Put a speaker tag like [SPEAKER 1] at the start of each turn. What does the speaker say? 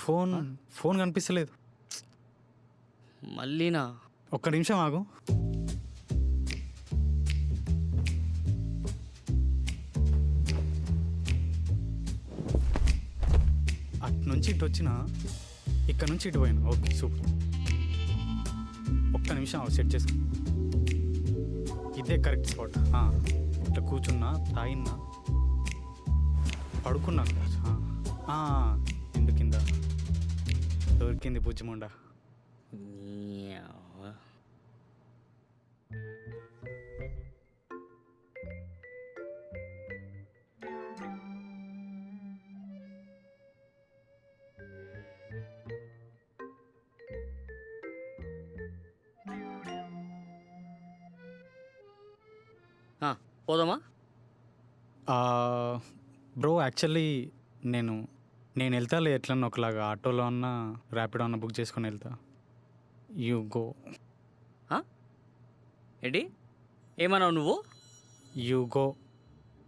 [SPEAKER 1] Phone phone కనిపిస్తలేదు.
[SPEAKER 2] మళ్ళీనా?
[SPEAKER 1] ఒక్క నిమిషం ఆగు. అటు నుంచి ఇటు వచ్చినా, ఇక్కడ నుంచి ఇటు పోయాను. Okay super. ఒక్క నిమిషం సెట్ చేసుకో. ఇదే కరెక్ట్ స్పాట్. ఇట్లా కూర్చున్నా, తాగిన్నా, పడుకున్నా. ఇందు కింద దొరికింది బుజ్జిముండా.
[SPEAKER 2] పోదామా?
[SPEAKER 1] బ్రో యాక్చువల్లీ నేను వెళ్తాలే, ఎట్లన్నా ఒకలాగా ఆటోలో అన్నా ర్యాపిడో అన్నా బుక్ చేసుకొని వెళ్తా. You go.
[SPEAKER 2] ఏంటి ఏమన్నావు నువ్వు?
[SPEAKER 1] You go.